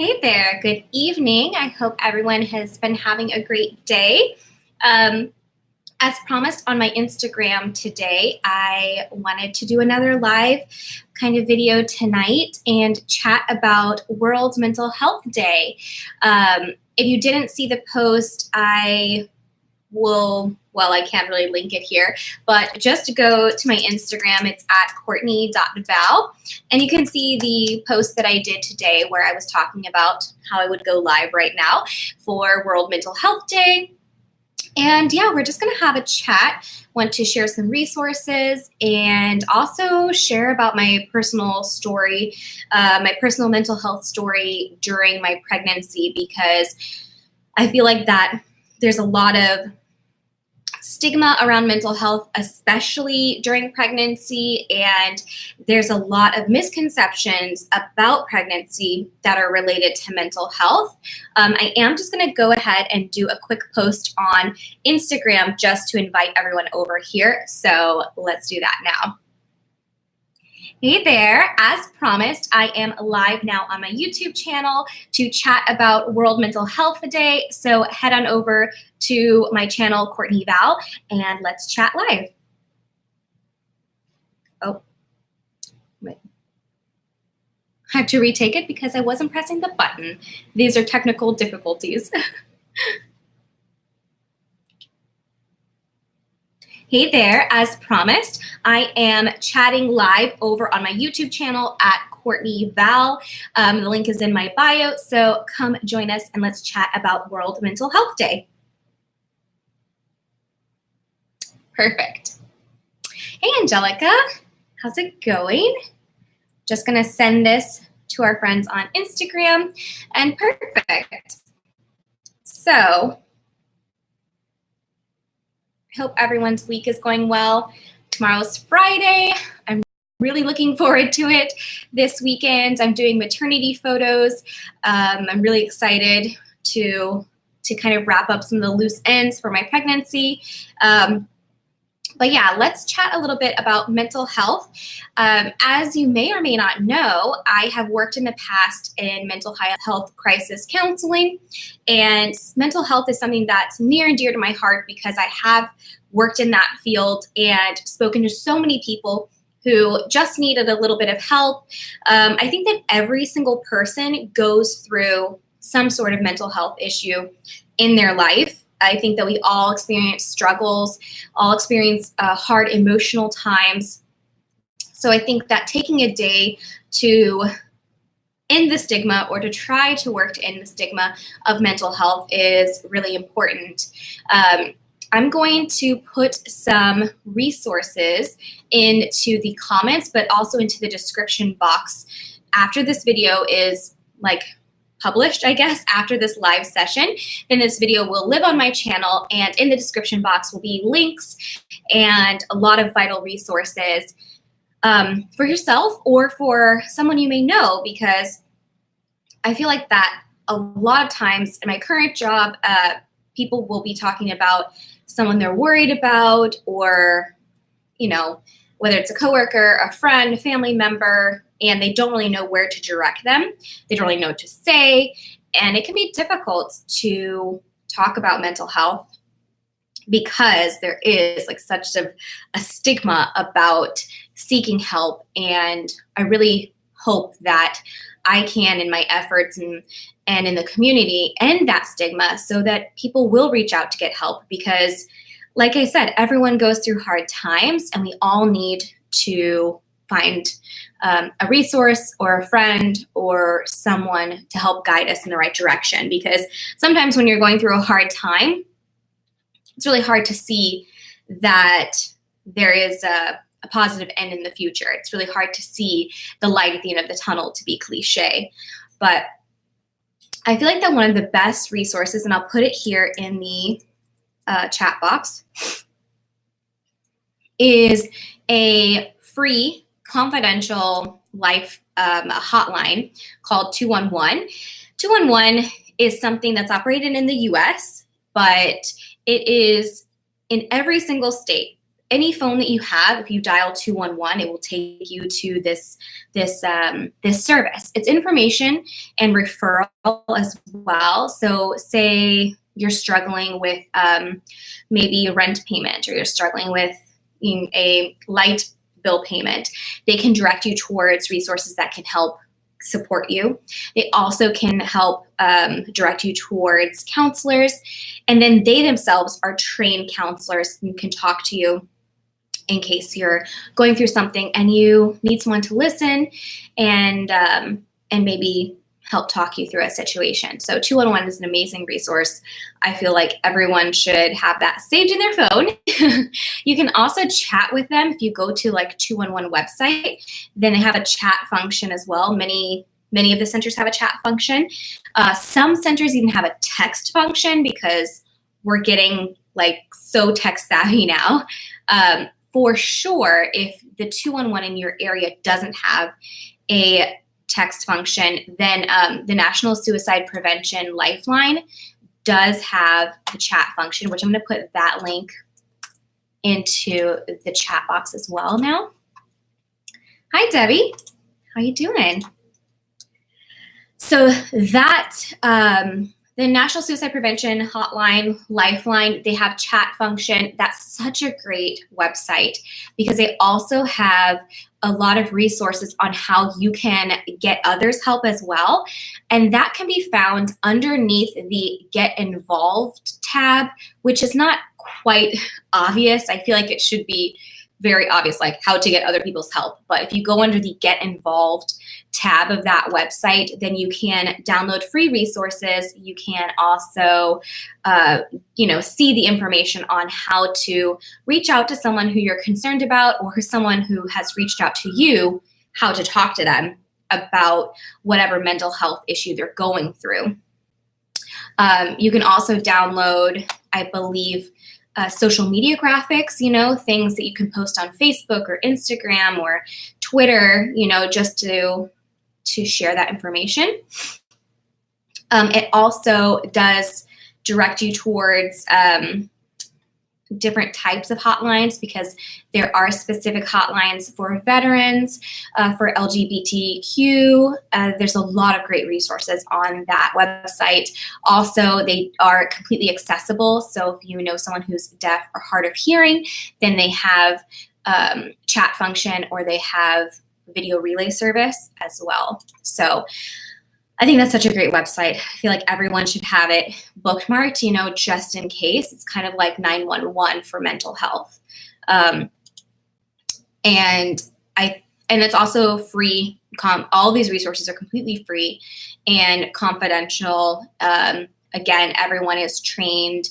Hey there, good evening. I hope everyone has been having a great day. As promised on my Instagram today, I wanted to do another live kind of video tonight and chat about World Mental Health Day. If you didn't see the post, I can't really link it here, but just go to my Instagram. It's at courtney.val, and you can see the post that I did today where I was talking about how I would go live right now for World Mental Health Day. And yeah, we're just going to have a chat. Want to share some resources and also share about my personal story, my personal mental health story during my pregnancy, because I feel like that there's a lot of stigma around mental health, especially during pregnancy, and there's a lot of misconceptions about pregnancy that are related to mental health. I am just going to go ahead and do a quick post on Instagram just to invite everyone over here. So let's do that now. Hey there, as promised, I am live now on my YouTube channel to chat about World Mental Health Day. So head on over to my channel, Courtney Val, and let's chat live. Oh, wait. I have to retake it because I wasn't pressing the button. These are technical difficulties. Hey there, as promised, I am chatting live over on my YouTube channel at Courtney Val. The link is in my bio, so come join us and let's chat about World Mental Health Day. Perfect. Hey, Angelica, how's it going? Just gonna send this to our friends on Instagram, and perfect. So, I hope everyone's week is going well. Tomorrow's Friday. I'm really looking forward to it. This weekend, I'm doing maternity photos. I'm really excited to kind of wrap up some of the loose ends for my pregnancy. But yeah, let's chat a little bit about mental health. As you may or may not know, I have worked in the past in mental health crisis counseling, and mental health is something that's near and dear to my heart because I have worked in that field and spoken to so many people who just needed a little bit of help. I think that every single person goes through some sort of mental health issue in their life. I think that we all experience struggles, all experience hard emotional times. So I think that taking a day to end the stigma or to try to work to end the stigma of mental health is really important. I'm going to put some resources into the comments, but also into the description box after this video is published, I guess, after this live session. Then this video will live on my channel, and in the description box will be links and a lot of vital resources for yourself or for someone you may know, because I feel like that a lot of times in my current job, people will be talking about someone they're worried about, or, whether it's a coworker, a friend, a family member, and they don't really know where to direct them. They don't really know what to say. And it can be difficult to talk about mental health because there is such a stigma about seeking help. And I really hope that I can, in my efforts and in the community, end that stigma so that people will reach out to get help, because like I said, everyone goes through hard times and we all need to find a resource or a friend or someone to help guide us in the right direction. Because sometimes when you're going through a hard time, it's really hard to see that there is a positive end in the future. It's really hard to see the light at the end of the tunnel, to be cliche. But I feel like that one of the best resources, and I'll put it here in the chat box, is a free confidential life hotline called 211. 211 is something that's operated in the US, but it is in every single state. any phone that you have, if you dial 211, it will take you to this service. It's information and referral as well. So say you're struggling with maybe a rent payment, or you're struggling with a light bill payment, they can direct you towards resources that can help support you. They also can help direct you towards counselors, and then they themselves are trained counselors who can talk to you in case you're going through something and you need someone to listen and maybe help talk you through a situation. So 211 is an amazing resource. I feel like everyone should have that saved in their phone. You can also chat with them if you go to like 211 website. Then they have a chat function as well. Many of the centers have a chat function. Some centers even have a text function because we're getting like so tech savvy now. For sure, if the 211 in your area doesn't have a text function, then the National Suicide Prevention Lifeline does have the chat function, which I'm going to put that link into the chat box as well now. Hi, Debbie. How you doing? So that the National Suicide Prevention Hotline, Lifeline, they have chat function. That's such a great website because they also have a lot of resources on how you can get others help as well. And that can be found underneath the Get Involved tab, which is not quite obvious. I feel like it should be very obvious, like how to get other people's help. But if you go under the Get Involved tab of that website, then you can download free resources. You can also, see the information on how to reach out to someone who you're concerned about, or someone who has reached out to you, how to talk to them about whatever mental health issue they're going through. You can also download, I believe, social media graphics, things that you can post on Facebook or Instagram or Twitter, just to share that information. It also does direct you towards different types of hotlines, because there are specific hotlines for veterans, for LGBTQ. There's a lot of great resources on that website. Also, they are completely accessible. So if you know someone who's deaf or hard of hearing, then they have chat function, or they have video relay service as well. So I think that's such a great website. I feel like everyone should have it bookmarked, just in case. It's kind of like 911 for mental health. And it's also free. All these resources are completely free and confidential. Again, everyone is trained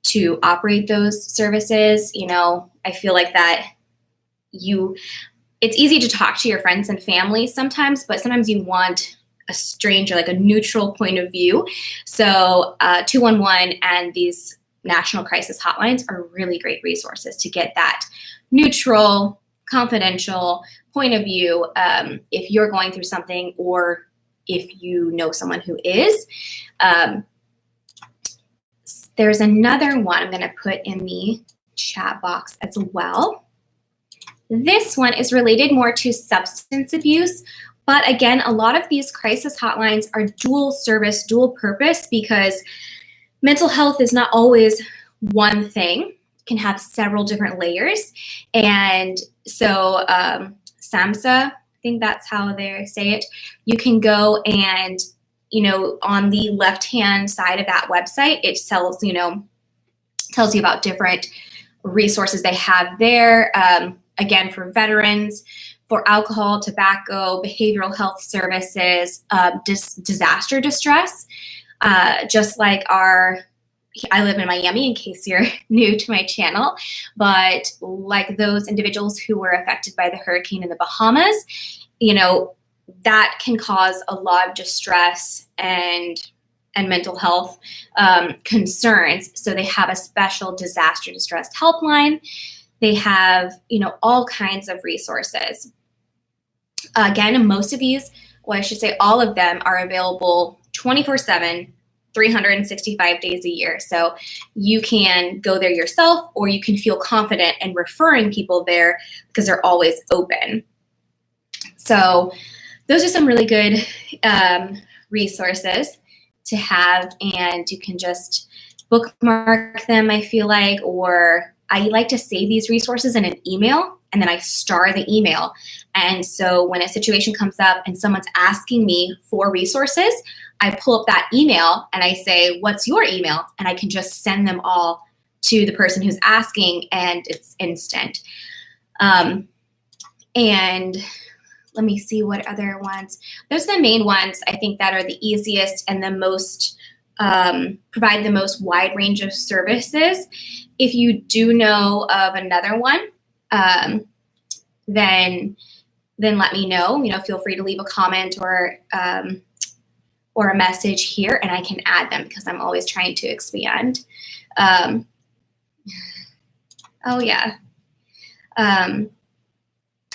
to operate those services. I feel like that it's easy to talk to your friends and family sometimes, but sometimes you want a stranger, like a neutral point of view. So 211 and these national crisis hotlines are really great resources to get that neutral, confidential point of view if you're going through something, or if you know someone who is. There's another one I'm going to put in the chat box as well. This one is related more to substance abuse. But again, a lot of these crisis hotlines are dual service, dual purpose, because mental health is not always one thing. It can have several different layers. And so SAMHSA, I think that's how they say it, you can go and, on the left-hand side of that website, it tells you about different resources they have there. Again, for veterans, for alcohol, tobacco, behavioral health services, disaster distress. Just like I live in Miami, in case you're new to my channel, but like those individuals who were affected by the hurricane in the Bahamas, that can cause a lot of distress and mental health concerns. So they have a special disaster distress helpline. They have, all kinds of resources. Again, most of these, I should say all of them, are available 24/7 365 days a year. So you can go there yourself, or you can feel confident in referring people there because they're always open. So those are some really good resources to have, and you can just bookmark them, I feel like, or I like to save these resources in an email, and then I star the email. And so when a situation comes up and someone's asking me for resources, I pull up that email and I say, what's your email? And I can just send them all to the person who's asking, and it's instant. And let me see what other ones. Those are the main ones I think that are the easiest and the most provide the most wide range of services. If you do know of another one, then let me know. Feel free to leave a comment or a message here, and I can add them because I'm always trying to expand. Oh yeah.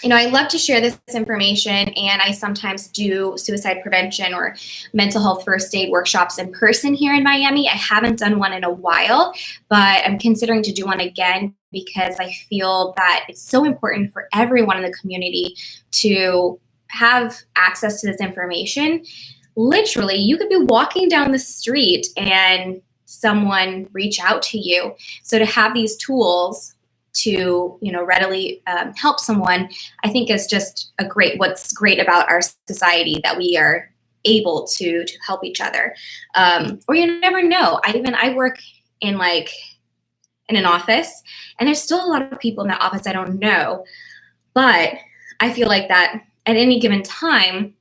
I love to share this information, and I sometimes do suicide prevention or mental health first aid workshops in person here in Miami. I haven't done one in a while, but I'm considering to do one again because I feel that it's so important for everyone in the community to have access to this information. Literally, you could be walking down the street and someone reach out to you. So to have these tools to readily help someone, I think is just what's great about our society, that we are able to help each other. Or you never know. I work in an office, and there's still a lot of people in that office I don't know, but I feel like that at any given time,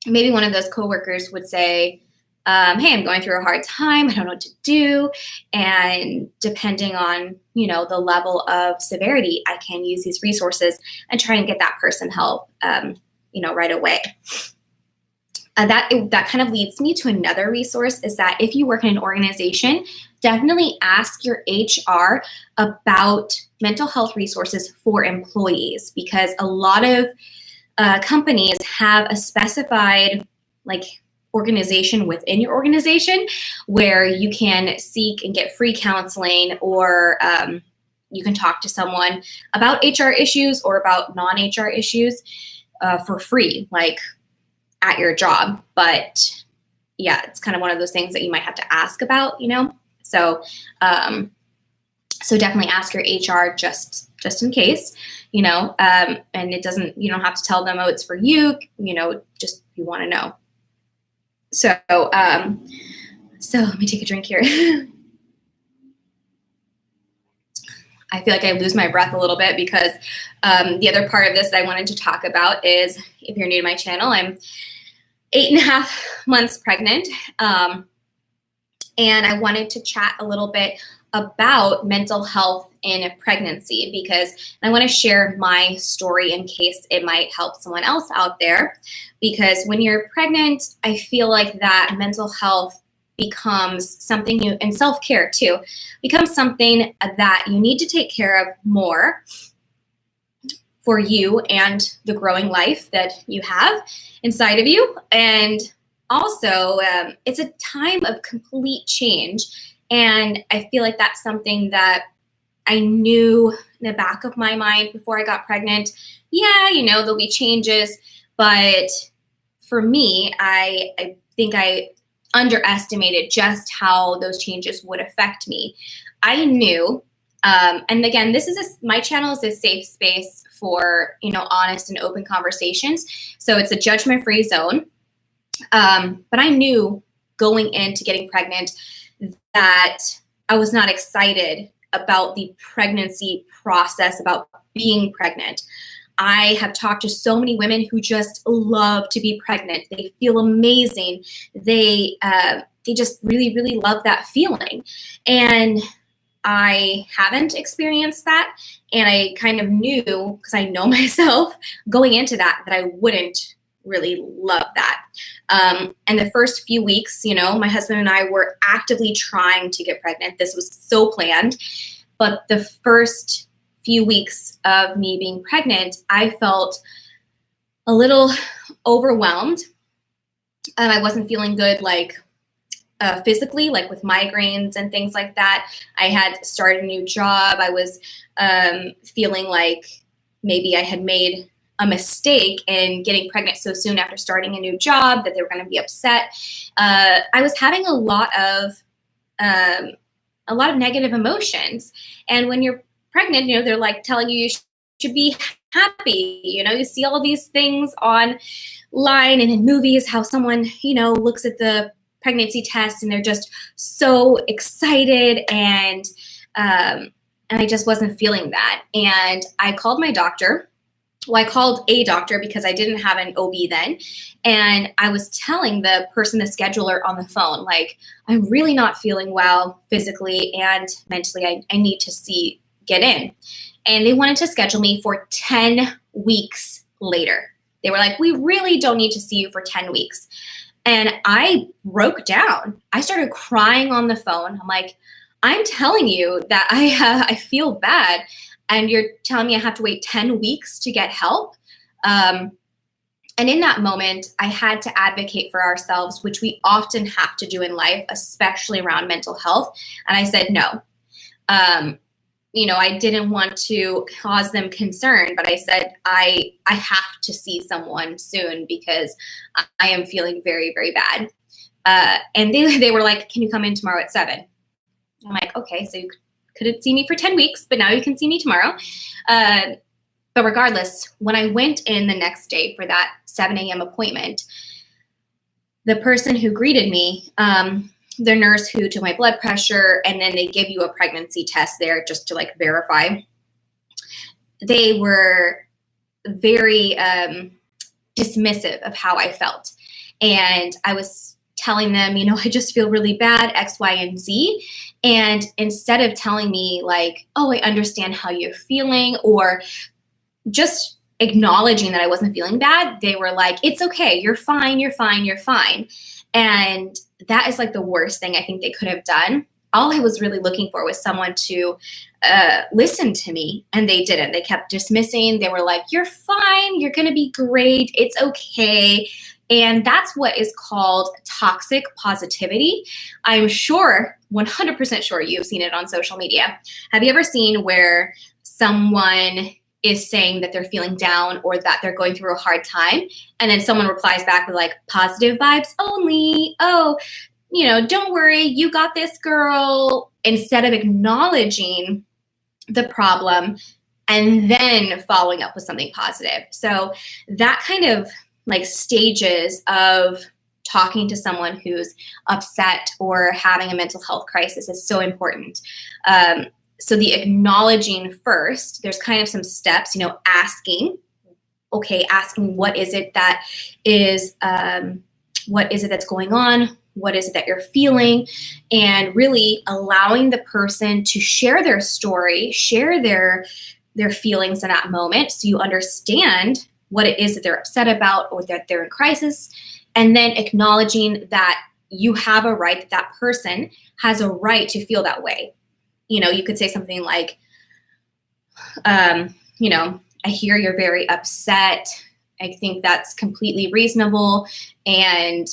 maybe one of those coworkers would say, hey, I'm going through a hard time. I don't know what to do. And depending on, the level of severity, I can use these resources and try and get that person help, right away. That kind of leads me to another resource, is that if you work in an organization, definitely ask your HR about mental health resources for employees, because a lot of companies have a specified organization within your organization where you can seek and get free counseling, or you can talk to someone about HR issues or about non-HR issues for free, at your job. But yeah, it's kind of one of those things that you might have to ask about, So definitely ask your HR just in case, and it doesn't, you don't have to tell them, oh, it's for you, just you want to know. So let me take a drink here. I feel like I lose my breath a little bit because the other part of this that I wanted to talk about is, if you're new to my channel, I'm 8.5 months pregnant. And I wanted to chat a little bit about mental health in pregnancy, because I want to share my story in case it might help someone else out there. Because when you're pregnant, I feel like that mental health becomes something and self-care too, becomes something that you need to take care of more for you and the growing life that you have inside of you. And also, it's a time of complete change. And I feel like that's something that I knew in the back of my mind before I got pregnant. Yeah, there'll be changes. But for me, I think I underestimated just how those changes would affect me. I knew, and again, my channel is a safe space for, honest and open conversations. So it's a judgment-free zone. But I knew going into getting pregnant that I was not excited about the pregnancy process, about being pregnant. I have talked to so many women who just love to be pregnant. They feel amazing. They just really, really love that feeling. And I haven't experienced that. And I kind of knew, because I know myself going into that I wouldn't really love that. And the first few weeks, my husband and I were actively trying to get pregnant. This was so planned. But the first few weeks of me being pregnant, I felt a little overwhelmed. I wasn't feeling good, physically, like with migraines and things like that. I had started a new job. I was feeling like maybe I had made a mistake in getting pregnant so soon after starting a new job, that they were going to be upset. I was having a lot of negative emotions. And when you're pregnant, they're like telling you should be happy. You see all these things online and in movies, how someone, looks at the pregnancy test and they're just so excited, and I just wasn't feeling that. And I called my doctor. Well, I called a doctor because I didn't have an OB then. And I was telling the person, the scheduler on the phone, like, I'm really not feeling well physically and mentally. I need to get in. And they wanted to schedule me for 10 weeks later. They were like, we really don't need to see you for 10 weeks. And I broke down. I started crying on the phone. I'm like, I'm telling you that I feel bad, and you're telling me I have to wait 10 weeks to get help. And in that moment, I had to advocate for ourselves, which we often have to do in life, especially around mental health. And I said no. I didn't want to cause them concern, but I said, I have to see someone soon because I am feeling very, very bad. And they were like, can you come in tomorrow at 7? I'm like, okay, so you couldn't see me for 10 weeks, but now you can see me tomorrow. But regardless, when I went in the next day for that 7 a.m. appointment, the person who greeted me, the nurse who took my blood pressure, and then they give you a pregnancy test there just to like verify, they were very dismissive of how I felt. And I was telling them, I just feel really bad, X, Y, and Z. And instead of telling me like, oh, I understand how you're feeling, or just acknowledging that I wasn't feeling bad, they were like, it's okay, you're fine, you're fine, you're fine. And that is like the worst thing I think they could have done. All I was really looking for was someone to listen to me, and they didn't. They kept dismissing. They were like, you're fine, you're going to be great, it's okay. And that's what is called toxic positivity. I'm sure, 100% sure you've seen it on social media. Have you ever seen where someone is saying that they're feeling down or that they're going through a hard time, and then someone replies back with like, positive vibes only. Oh, don't worry, you got this, girl. Instead of acknowledging the problem and then following up with something positive. So that kind of like stages of talking to someone who's upset or having a mental health crisis is so important. So the acknowledging first, there's kind of some steps, asking what is it that is, what is it that's going on? What is it that you're feeling? And really allowing the person to share their story, share their feelings in that moment, so you understand what it is that they're upset about or that they're in crisis, and then acknowledging that you have a right, that person has a right to feel that way. You could say something like, I hear you're very upset. I think that's completely reasonable. And,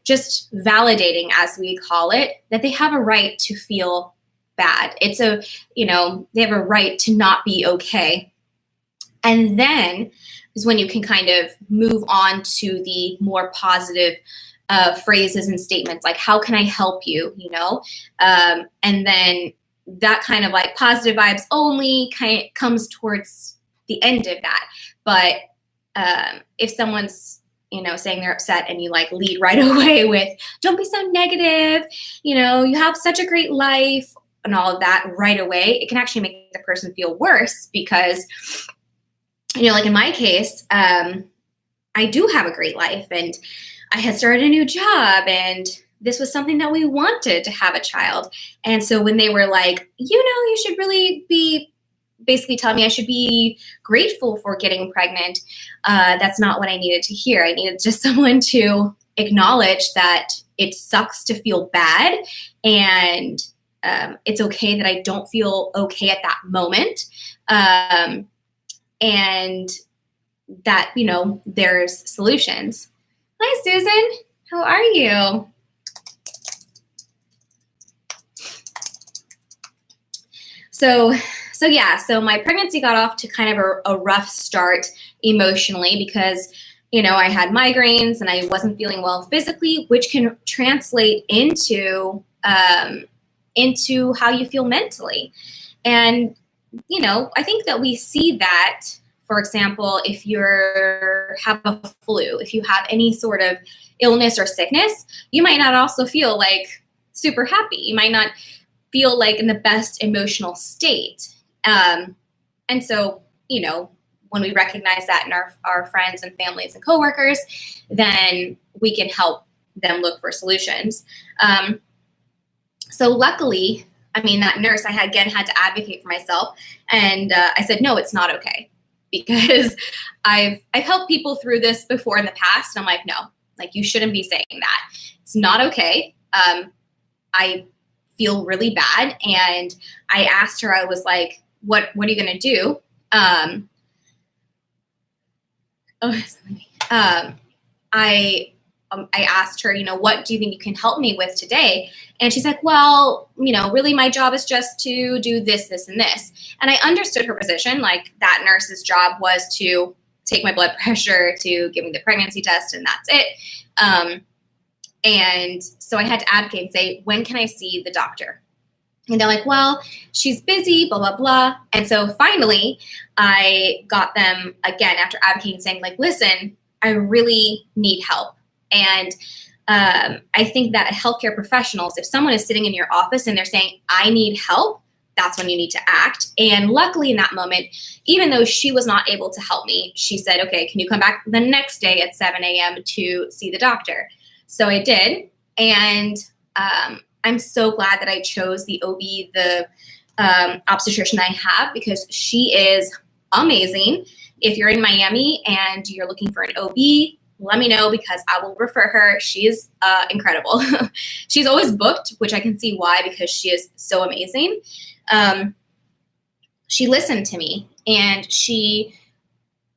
just validating, as we call it, that they have a right to feel bad. They have a right to not be okay. And then is when you can kind of move on to the more positive phrases and statements, like, how can I help you? And then that kind of like positive vibes only kind of comes towards the end of that. But if someone's, saying they're upset and you like lead right away with, don't be so negative, you have such a great life and all of that right away, it can actually make the person feel worse because, like in my case, I do have a great life and I had started a new job and this was something that we wanted, to have a child. And so when they were like, you should really be basically telling me I should be grateful for getting pregnant, that's not what I needed to hear. I needed just someone to acknowledge that it sucks to feel bad, and it's okay that I don't feel okay at that moment, and that, there's solutions. Hi, Susan. How are you? So my pregnancy got off to kind of a rough start emotionally because, I had migraines and I wasn't feeling well physically, which can translate into how you feel mentally. And, I think that we see that, for example, if you have a flu, if you have any sort of illness or sickness, you might not also feel like super happy. You might not feel like in the best emotional state. And so, when we recognize that in our friends and families and coworkers, then we can help them look for solutions. So luckily, that nurse, I had to advocate for myself. And I said, no, it's not okay. Because I've helped people through this before in the past. And I'm like, no, like you shouldn't be saying that. It's not okay. I feel really bad. And I asked her, I was like, what are you going to do? I asked her, what do you think you can help me with today? And she's like, well, really my job is just to do this, this, and this. And I understood her position. Like that nurse's job was to take my blood pressure, to give me the pregnancy test, and that's it. And so I had to advocate and say, when can I see the doctor? And they're like, well, she's busy, blah, blah, blah. And so finally, I got them again after advocating, saying like, listen, I really need help. And I think that healthcare professionals, if someone is sitting in your office and they're saying, I need help, that's when you need to act. And luckily in that moment, even though she was not able to help me, she said, okay, can you come back the next day at 7 a.m. to see the doctor? So I did. And I'm so glad that I chose the OB, the obstetrician I have, because she is amazing. If you're in Miami and you're looking for an OB, let me know because I will refer her. She is incredible. She's always booked, which I can see why, because she is so amazing. She listened to me and she,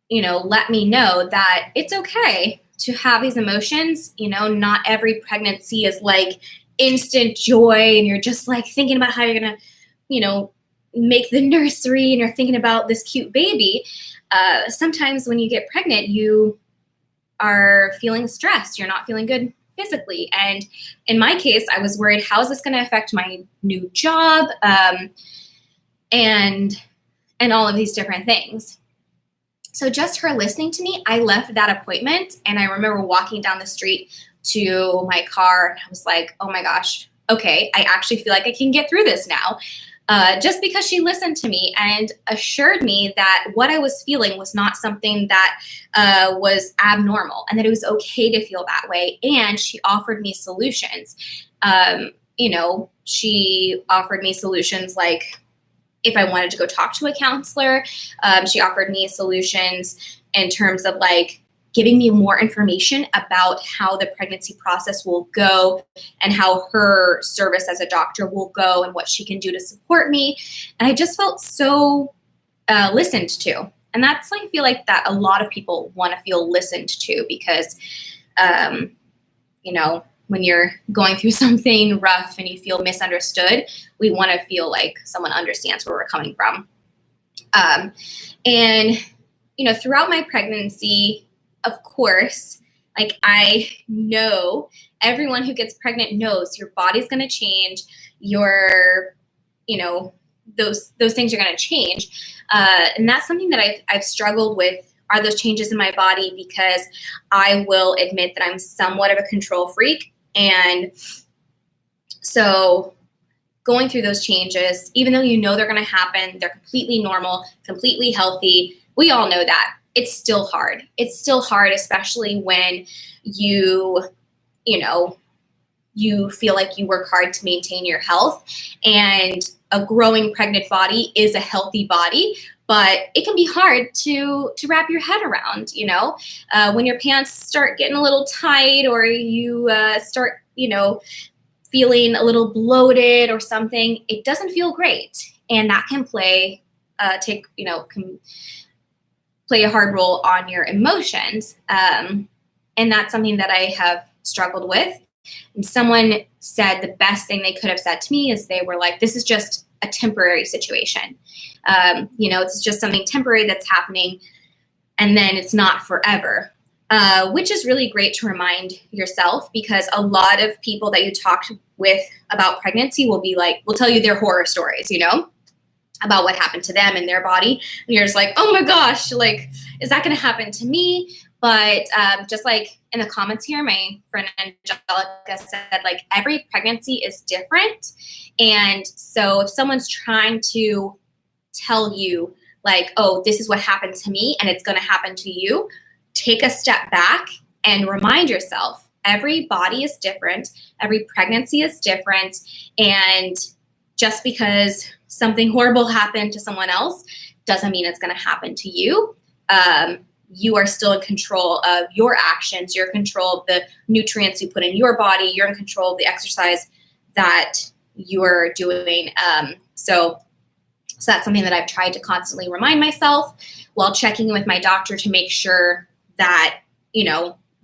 let me know that it's okay to have these emotions. Not every pregnancy is like instant joy and you're just like thinking about how you're going to, make the nursery and you're thinking about this cute baby. Sometimes when you get pregnant, you are feeling stressed. You're not feeling good physically. And in my case, I was worried, how is this going to affect my new job? And all of these different things. So just her listening to me, I left that appointment and I remember walking down the street to my car and I was like, oh my gosh, okay, I actually feel like I can get through this now. Just because she listened to me and assured me that what I was feeling was not something that was abnormal and that it was okay to feel that way. And she offered me solutions. She offered me solutions like if I wanted to go talk to a counselor. She offered me solutions in terms of like giving me more information about how the pregnancy process will go and how her service as a doctor will go and what she can do to support me. And I just felt so listened to. And that's, I feel like that a lot of people want to feel listened to because, when you're going through something rough and you feel misunderstood, we want to feel like someone understands where we're coming from. Throughout my pregnancy, of course, like I know everyone who gets pregnant knows your body's going to change, those things are going to change. And that's something that I've struggled with, are those changes in my body, because I will admit that I'm somewhat of a control freak. And so going through those changes, even though they're going to happen, they're completely normal, completely healthy. We all know that. It's still hard. It's still hard, especially when you feel like you work hard to maintain your health, and a growing pregnant body is a healthy body, but it can be hard to wrap your head around, when your pants start getting a little tight or you start, feeling a little bloated or something, it doesn't feel great. And that can play a hard role on your emotions. And that's something that I have struggled with. And someone said the best thing they could have said to me is they were like, this is just a temporary situation. It's just something temporary that's happening, and then it's not forever, which is really great to remind yourself, because a lot of people that you talk with about pregnancy will tell you their horror stories, about what happened to them in their body. And you're just like, oh my gosh, like, is that going to happen to me? But just like in the comments here, my friend Angelica said, like, every pregnancy is different. And so if someone's trying to tell you, like, oh, this is what happened to me and it's going to happen to you, take a step back and remind yourself, every body is different. Every pregnancy is different. And just because something horrible happened to someone else doesn't mean it's going to happen to you. You are still in control of your actions. You're in control of the nutrients you put in your body. You're in control of the exercise that you're doing. So that's something that I've tried to constantly remind myself while checking in with my doctor to make sure that,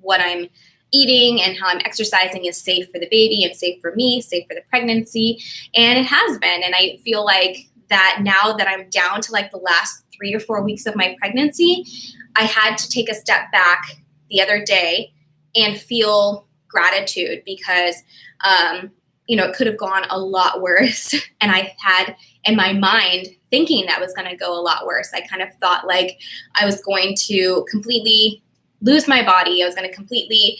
what I'm eating and how I'm exercising is safe for the baby and safe for me, safe for the pregnancy. And it has been. And I feel like that now that I'm down to like the last 3 or 4 weeks of my pregnancy, I had to take a step back the other day and feel gratitude, because, it could have gone a lot worse. And I had in my mind thinking that was going to go a lot worse. I kind of thought like I was going to completely lose my body. I was going to completely,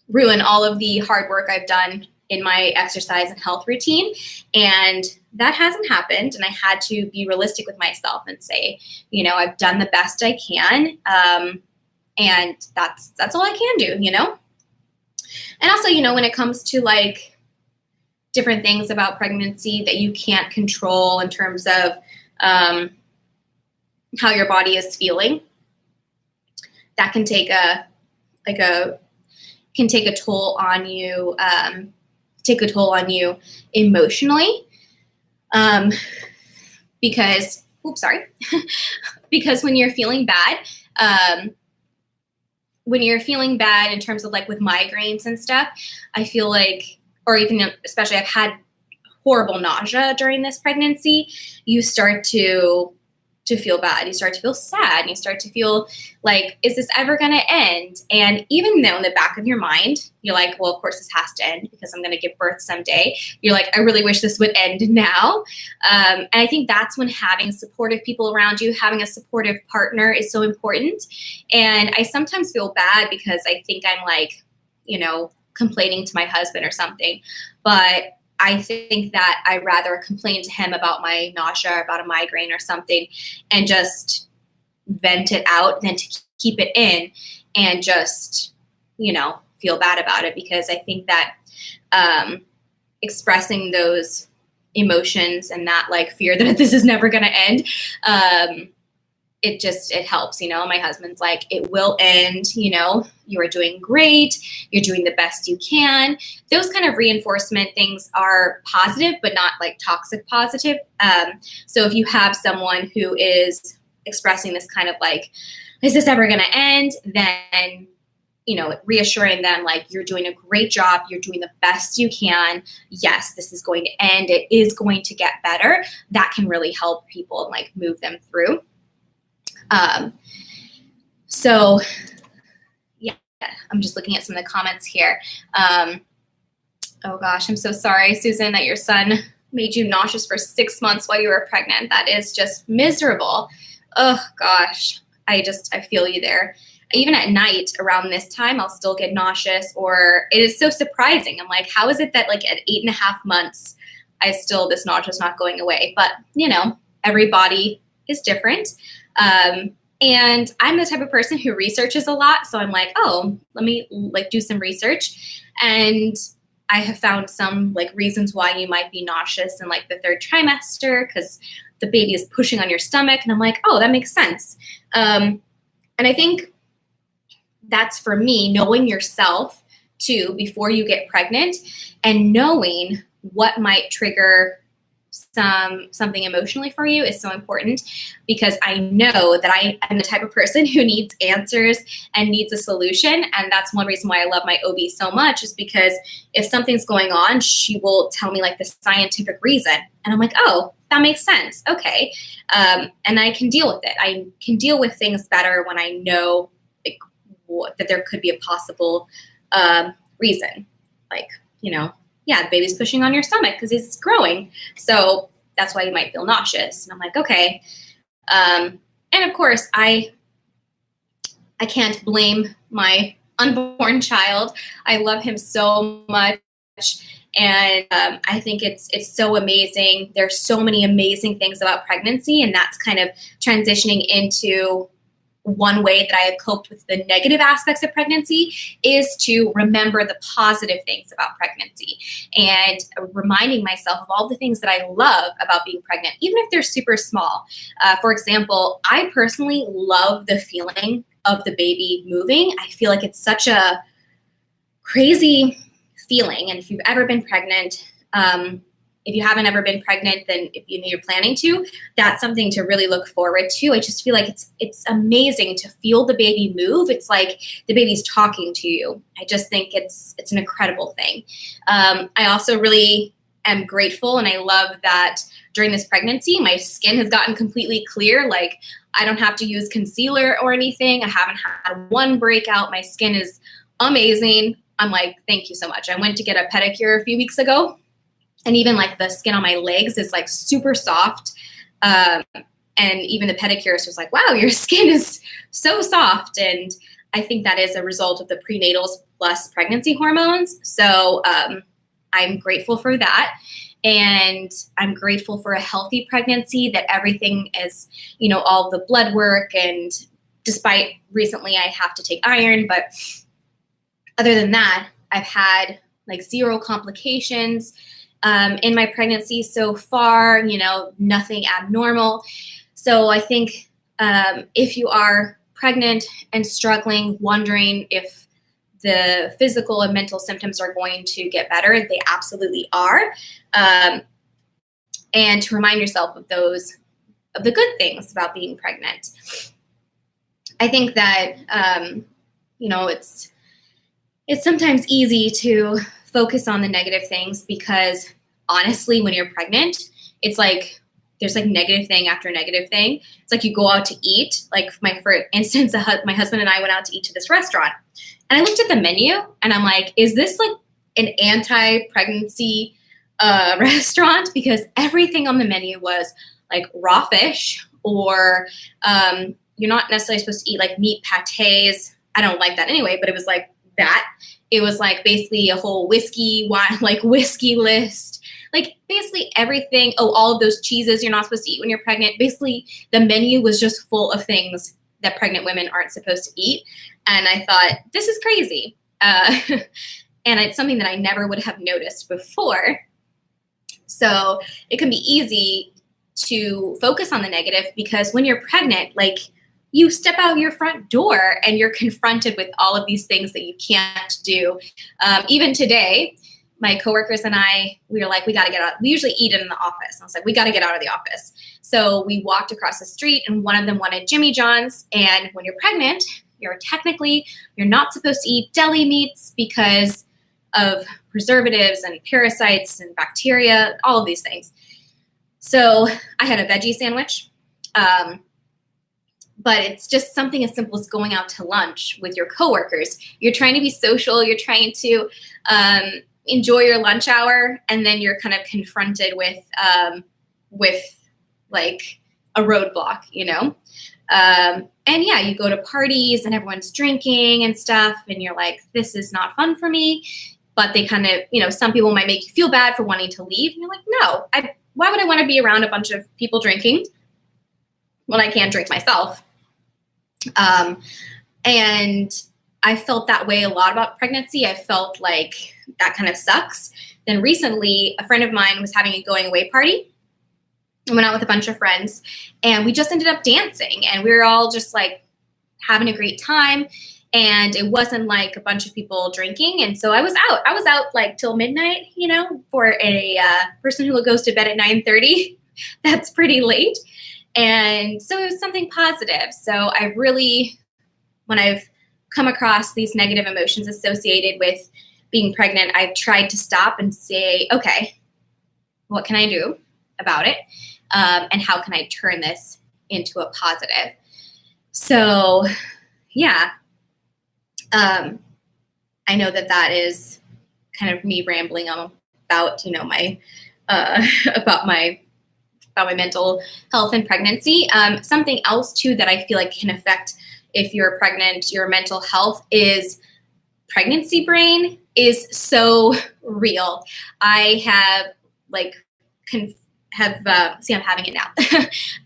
ruin all of the hard work I've done in my exercise and health routine. And that hasn't happened. And I had to be realistic with myself and say, I've done the best I can. And that's all I can do, And also, when it comes to like different things about pregnancy that you can't control in terms of how your body is feeling, that can take a toll on you, emotionally, because because when you're feeling bad, in terms of like with migraines and stuff, I feel like, or even especially I've had horrible nausea during this pregnancy, you start to feel bad. You start to feel sad. You start to feel like, is this ever going to end? And even though in the back of your mind, you're like, well, of course this has to end because I'm going to give birth someday. You're like, I really wish this would end now. And I think that's when having supportive people around you, having a supportive partner is so important. And I sometimes feel bad because I think I'm like, complaining to my husband or something. But I think that I'd rather complain to him about my nausea, or about a migraine or something, and just vent it out than to keep it in and just, feel bad about it. Because I think that expressing those emotions and that like fear that this is never going to end, it helps, My husband's like, it will end, you are doing great. You're doing the best you can. Those kind of reinforcement things are positive, but not like toxic positive. So if you have someone who is expressing this kind of like, is this ever going to end? Then, reassuring them like, you're doing a great job. You're doing the best you can. Yes, this is going to end. It is going to get better. That can really help people like move them through. So yeah, I'm just looking at some of the comments here. Oh gosh, I'm so sorry, Susan, that your son made you nauseous for 6 months while you were pregnant. That is just miserable. Oh gosh, I feel you there. Even at night around this time, I'll still get nauseous, or it is so surprising. I'm like, how is it that like at 8.5 months, this nausea is not going away? But every body is different. And I'm the type of person who researches a lot. So I'm like, oh, let me like do some research. And I have found some like reasons why you might be nauseous in like the 3rd trimester, because the baby is pushing on your stomach. And I'm like, oh, that makes sense. And I think that's for me, knowing yourself too, before you get pregnant, and knowing what might trigger something emotionally for you is so important, because I know that I am the type of person who needs answers and needs a solution. And that's one reason why I love my OB so much, is because if something's going on, she will tell me like the scientific reason. And I'm like, oh, that makes sense. Okay. And I can deal with it. I can deal with things better when I know like that there could be a possible reason. Like, the baby's pushing on your stomach because it's growing. So that's why you might feel nauseous. And I'm like, okay. And of course, I can't blame my unborn child. I love him so much. And I think it's so amazing. There's so many amazing things about pregnancy, and that's kind of transitioning into one way that I have coped with the negative aspects of pregnancy is to remember the positive things about pregnancy and reminding myself of all the things that I love about being pregnant, even if they're super small. For example, I personally love the feeling of the baby moving. I feel like it's such a crazy feeling. And if you've ever been pregnant, if you haven't ever been pregnant, then if you're planning to, that's something to really look forward to. I just feel like it's amazing to feel the baby move. It's like the baby's talking to you. I just think it's an incredible thing. I also really am grateful, and I love that during this pregnancy, my skin has gotten completely clear. Like, I don't have to use concealer or anything. I haven't had one breakout. My skin is amazing. I'm like, thank you so much. I went to get a pedicure a few weeks ago, and even like the skin on my legs is like super soft. And even the pedicurist was like, wow, your skin is so soft. And I think that is a result of the prenatals plus pregnancy hormones. So I'm grateful for that. And I'm grateful for a healthy pregnancy, that everything is, all the blood work. And despite recently I have to take iron, but other than that, I've had like 0 complications in my pregnancy so far, nothing abnormal. So I think if you are pregnant and struggling, wondering if the physical and mental symptoms are going to get better, they absolutely are. And to remind yourself of the good things about being pregnant. I think that, it's sometimes easy to focus on the negative things, because honestly, when you're pregnant, it's like there's like negative thing after negative thing. It's like you go out to eat. Like for instance, my husband and I went out to eat to this restaurant, and I looked at the menu and I'm like, is this like an anti-pregnancy restaurant? Because everything on the menu was like raw fish, or you're not necessarily supposed to eat like meat pâtés. I don't like that anyway, but it was like that. It was like basically a whole whiskey list, like basically everything. Oh, all of those cheeses you're not supposed to eat when you're pregnant. Basically, the menu was just full of things that pregnant women aren't supposed to eat. And I thought, this is crazy. And it's something that I never would have noticed before. So it can be easy to focus on the negative, because when you're pregnant, like, you step out your front door and you're confronted with all of these things that you can't do. Even today, my coworkers and I, we were like, we got to get out. We usually eat in the office. I was like, we got to get out of the office. So we walked across the street, and one of them wanted Jimmy John's. And when you're pregnant, you're not supposed to eat deli meats because of preservatives and parasites and bacteria, all of these things. So I had a veggie sandwich. But it's just something as simple as going out to lunch with your coworkers. You're trying to be social. You're trying to enjoy your lunch hour, and then you're kind of confronted with like a roadblock, And yeah, you go to parties and everyone's drinking and stuff, and you're like, this is not fun for me. But they kind of, some people might make you feel bad for wanting to leave. And you're like, no, why would I want to be around a bunch of people drinking when I can't drink myself? And I felt that way a lot about pregnancy. I felt like that kind of sucks. Then recently, a friend of mine was having a going away party. I went out with a bunch of friends, and we just ended up dancing, and we were all just like having a great time. and it wasn't like a bunch of people drinking. And so I was out like till midnight, for a person who goes to bed at 9:30. That's pretty late. And so it was something positive. So I really, when I've come across these negative emotions associated with being pregnant, I've tried to stop and say, okay, what can I do about it? And how can I turn this into a positive? So, yeah, I know that is kind of me rambling about, my about my mental health and pregnancy. Something else too that I feel like can affect if you're pregnant, your mental health is pregnancy brain is so real. I have see, I'm having it now.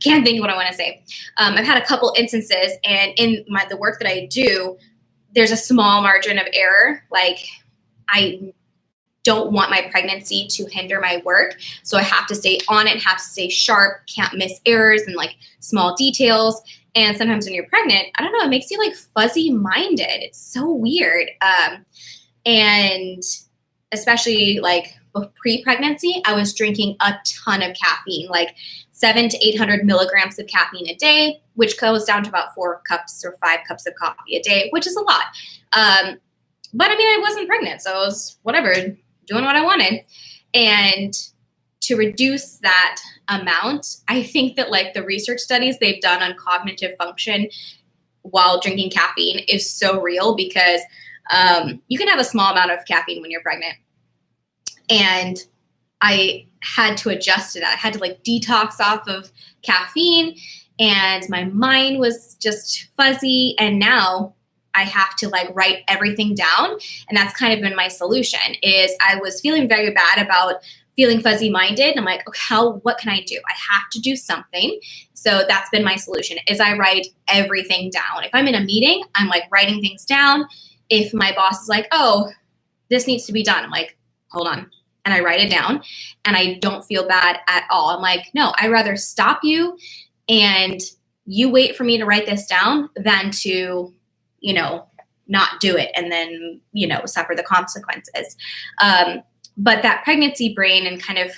Can't think of what I want to say. I've had a couple instances, and in the work that I do, there's a small margin of error. Like, I don't want my pregnancy to hinder my work, so I have to stay on it, have to stay sharp, can't miss errors and like small details. And sometimes when you're pregnant, I don't know, it makes you like fuzzy minded. It's so weird. And especially like pre-pregnancy, I was drinking a ton of caffeine, like 700 to 800 milligrams of caffeine a day, which goes down to about 4 cups or 5 cups of coffee a day, which is a lot. But I mean, I wasn't pregnant, so I was whatever, doing what I wanted. And to reduce that amount, I think that like the research studies they've done on cognitive function while drinking caffeine is so real, because you can have a small amount of caffeine when you're pregnant. And I had to adjust to that. I had to like detox off of caffeine, and my mind was just fuzzy. And now I have to like write everything down. And that's kind of been my solution. Is I was feeling very bad about feeling fuzzy minded. And I'm like, okay, what can I do? I have to do something. So that's been my solution, is I write everything down. If I'm in a meeting, I'm like writing things down. If my boss is like, oh, this needs to be done, I'm like, hold on. And I write it down, and I don't feel bad at all. I'm like, no, I'd rather stop you and you wait for me to write this down than to, not do it and then, suffer the consequences. But that pregnancy brain and kind of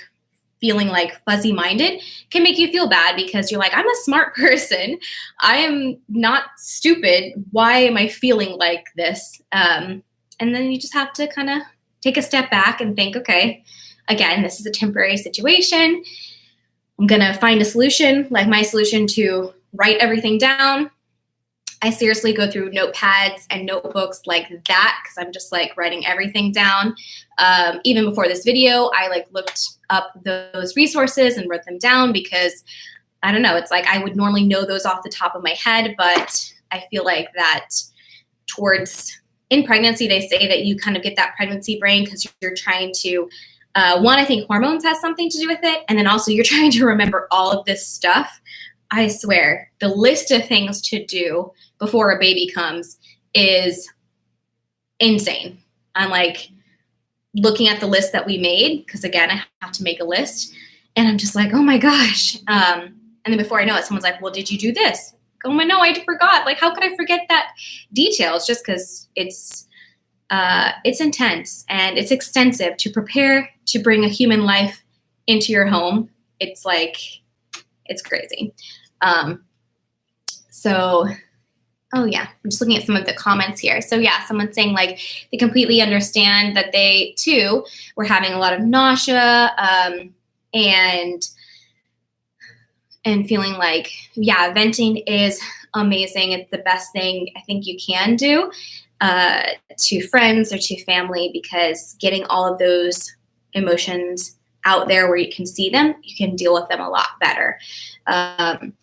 feeling like fuzzy minded can make you feel bad, because you're like, I'm a smart person. I am not stupid. Why am I feeling like this? And then you just have to kind of take a step back and think, okay, again, this is a temporary situation. I'm going to find a solution, like my solution to write everything down. I seriously go through notepads and notebooks like that, because I'm just like writing everything down. Even before this video, I like looked up those resources and wrote them down, because I don't know, it's like I would normally know those off the top of my head, but I feel like that in pregnancy, they say that you kind of get that pregnancy brain because you're trying to, I think hormones has something to do with it. And then also you're trying to remember all of this stuff. I swear, the list of things to do before a baby comes is insane. I'm like looking at the list that we made, because again, I have to make a list, and I'm just like, oh my gosh. And then before I know it, someone's like, well, did you do this? Oh my, no, I forgot. Like, how could I forget that detail? It's just because it's intense and it's extensive to prepare to bring a human life into your home. It's like, it's crazy. Oh yeah, I'm just looking at some of the comments here. So yeah, someone's saying like they completely understand that they too were having a lot of nausea, and feeling like, yeah, venting is amazing. It's the best thing I think you can do to friends or to family, because getting all of those emotions out there where you can see them, you can deal with them a lot better. And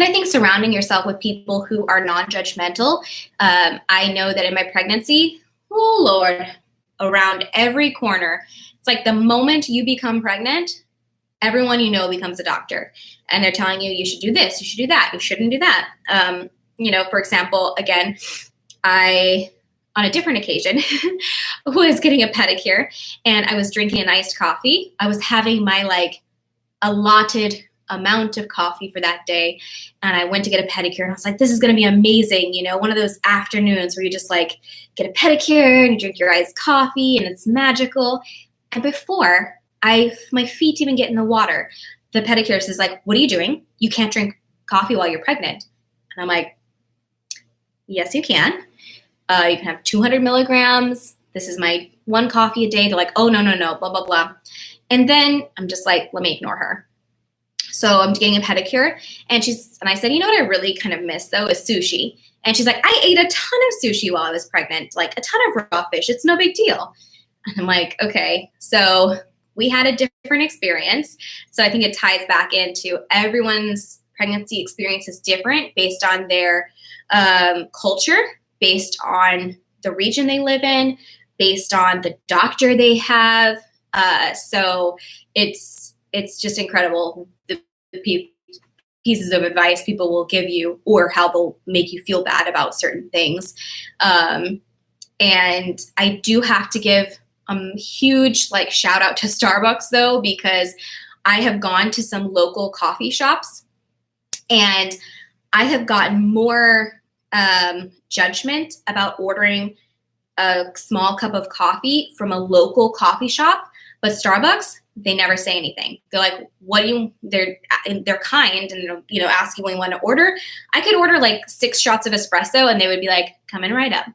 I think surrounding yourself with people who are non-judgmental. I know that in my pregnancy, oh Lord, around every corner, it's like the moment you become pregnant, everyone you know becomes a doctor, and they're telling you, you should do this, you should do that, you shouldn't do that. For example, again, I, on a different occasion, was getting a pedicure, and I was drinking an iced coffee. I was having my like allotted amount of coffee for that day. And I went to get a pedicure, and I was like, this is going to be amazing. You know, one of those afternoons where you just like get a pedicure and you drink your iced coffee and it's magical. And before my feet even get in the water, the pedicurist is like, what are you doing? You can't drink coffee while you're pregnant. And I'm like, yes, you can. You can have 200 milligrams. This is my one coffee a day. They're like, oh, no, blah, blah, blah. And then I'm just like, let me ignore her. So I'm getting a pedicure, and I said, you know what I really kind of miss though is sushi. And she's like, I ate a ton of sushi while I was pregnant, like a ton of raw fish. It's no big deal. And I'm like, okay. So we had a different experience. So I think it ties back into everyone's pregnancy experience is different based on their culture, based on the region they live in, based on the doctor they have. So it's just incredible the pieces of advice people will give you, or how they'll make you feel bad about certain things. And I do have to give a huge shout out to Starbucks though, because I have gone to some local coffee shops and I have gotten more judgment about ordering a small cup of coffee from a local coffee shop, but Starbucks, they never say anything. They're like, they're kind and, ask you what you want to order. I could order 6 shots of espresso and they would be like, coming right up.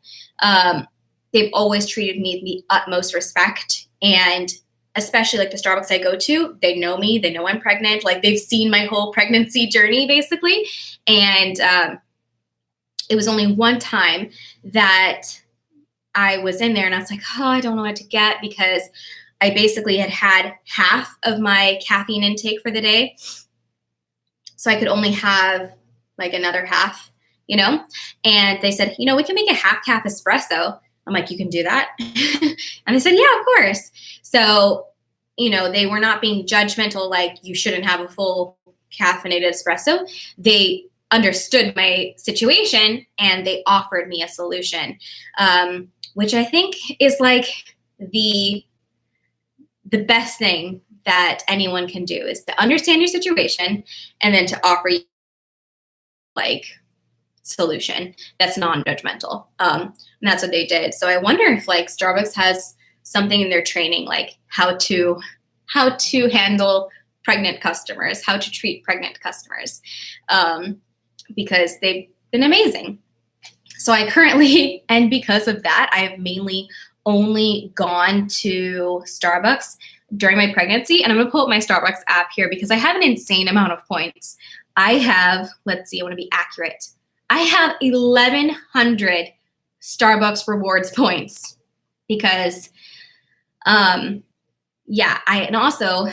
They've always treated me with the utmost respect. And especially the Starbucks I go to, they know me, they know I'm pregnant. They've seen my whole pregnancy journey basically. And it was only one time that I was in there and I was like, oh, I don't know what to get, because I basically had half of my caffeine intake for the day. So I could only have another half, and they said, we can make a half cap espresso. I'm like, you can do that? And they said, yeah, of course. So, they were not being judgmental, you shouldn't have a full caffeinated espresso. They understood my situation and they offered me a solution, which I think is the best thing that anyone can do, is to understand your situation and then to offer you solution that's non-judgmental. And that's what they did. So I wonder if Starbucks has something in their training, how to handle pregnant customers, how to treat pregnant customers, because they've been amazing. So I currently, and because of that, I have mainly only gone to Starbucks during my pregnancy. And I'm going to pull up my Starbucks app here because I have an insane amount of points. I have, let's see, I want to be accurate. I have 1,100 Starbucks rewards points because, and also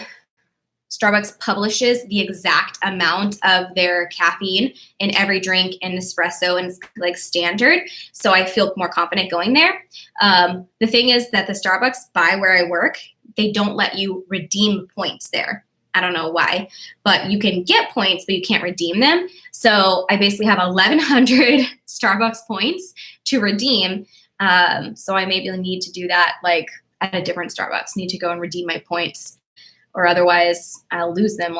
Starbucks publishes the exact amount of their caffeine in every drink in espresso, and it's standard. So I feel more confident going there. The thing is that the Starbucks by where I work, they don't let you redeem points there. I don't know why, but you can get points, but you can't redeem them. So I basically have 1,100 Starbucks points to redeem. So I maybe need to do that at a different Starbucks, need to go and redeem my points, or otherwise I'll lose them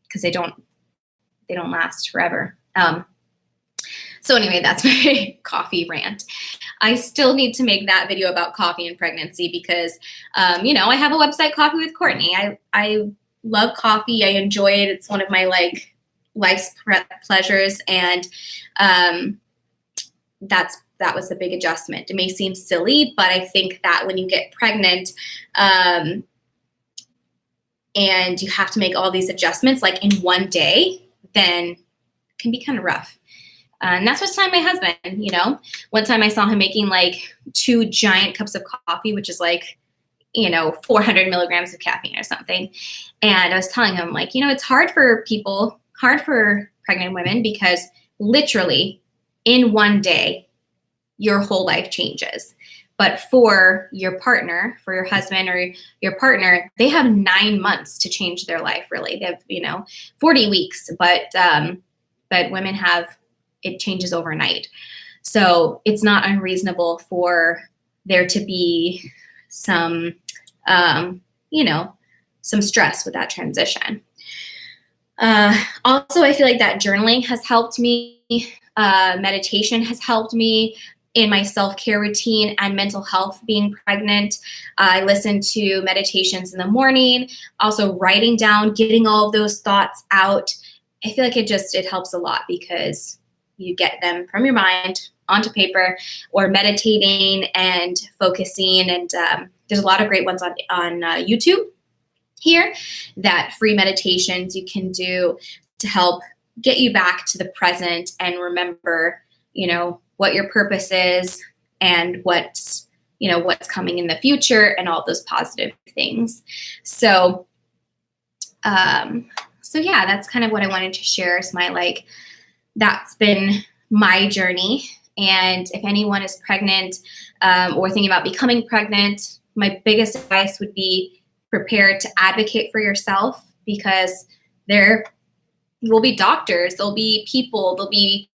because they don't last forever. So anyway, that's my coffee rant. I still need to make that video about coffee and pregnancy because, I have a website, Coffee with Courtney. I love coffee. I enjoy it. It's one of my life's pleasures. And that was a big adjustment. It may seem silly, but I think that when you get pregnant, and you have to make all these adjustments in one day, then it can be kind of rough. And that's what's telling my husband, one time I saw him making 2 giant cups of coffee, which is 400 milligrams of caffeine or something. And I was telling him it's hard for pregnant women, because literally in one day, your whole life changes. But for your partner, for your husband or your partner, they have 9 months to change their life, really. They have, 40 weeks, but women have, it changes overnight. So it's not unreasonable for there to be some, some stress with that transition. Also, I feel like that journaling has helped me. Meditation has helped me in my self-care routine and mental health being pregnant. I listen to meditations in the morning, also writing down, getting all of those thoughts out. I feel like it helps a lot because you get them from your mind onto paper, or meditating and focusing. And there's a lot of great ones on YouTube here, that free meditations you can do to help get you back to the present and remember, what your purpose is and what's coming in the future and all those positive things. So, yeah, that's kind of what I wanted to share. Is that's been my journey. And if anyone is pregnant or thinking about becoming pregnant, my biggest advice would be prepare to advocate for yourself, because there will be doctors, there'll be people, there'll be,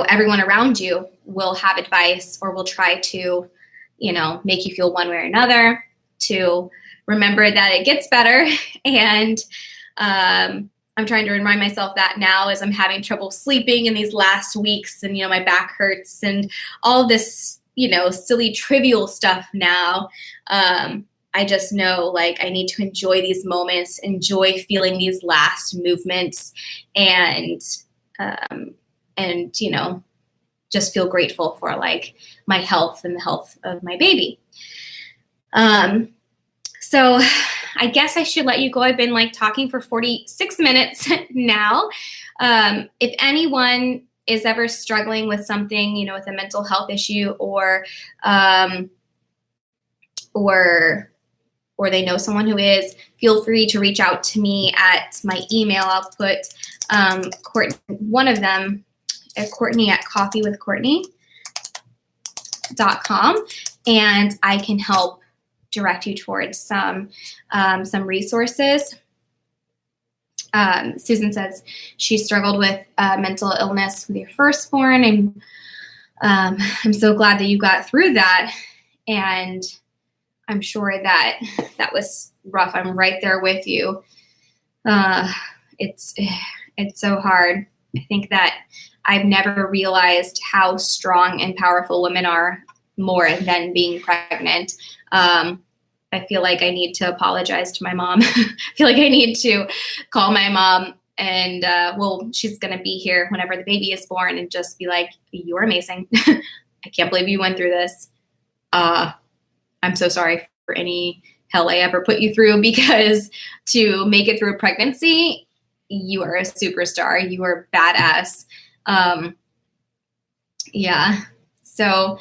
everyone around you will have advice or will try to, make you feel one way or another, to remember that it gets better. And I'm trying to remind myself that now, as I'm having trouble sleeping in these last weeks, and, my back hurts and all of this, silly trivial stuff now. I just know I need to enjoy these moments, enjoy feeling these last movements, and just feel grateful for my health and the health of my baby. So I guess I should let you go. I've been talking for 46 minutes now. If anyone is ever struggling with something, with a mental health issue, or they know someone who is, feel free to reach out to me at my email. I'll put one of them at Courtney@coffeewithcourtney.com, and I can help direct you towards some resources. Susan says she struggled with mental illness with your firstborn, and I'm so glad that you got through that. And I'm sure that was rough. I'm right there with you. It's so hard. I think that I've never realized how strong and powerful women are more than being pregnant. I feel like I need to apologize to my mom. I feel like I need to call my mom, and she's going to be here whenever the baby is born, and just be like, "You're amazing. I can't believe you went through this. I'm so sorry for any hell I ever put you through, because to make it through a pregnancy, you are a superstar. You are badass." Yeah. So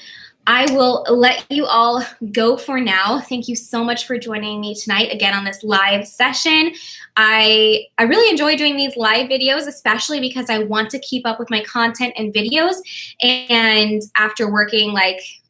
I will let you all go for now. Thank you so much for joining me tonight again on this live session. I really enjoy doing these live videos, especially because I want to keep up with my content and videos. And after working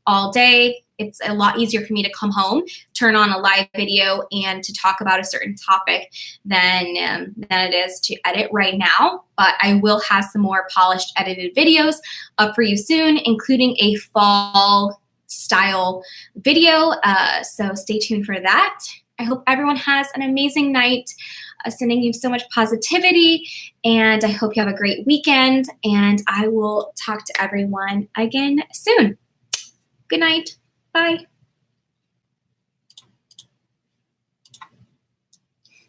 all day, it's a lot easier for me to come home, turn on a live video, and to talk about a certain topic than it is to edit right now. But I will have some more polished, edited videos up for you soon, including a fall style video. So stay tuned for that. I hope everyone has an amazing night. Sending you so much positivity, and I hope you have a great weekend. And I will talk to everyone again soon. Good night. Bye.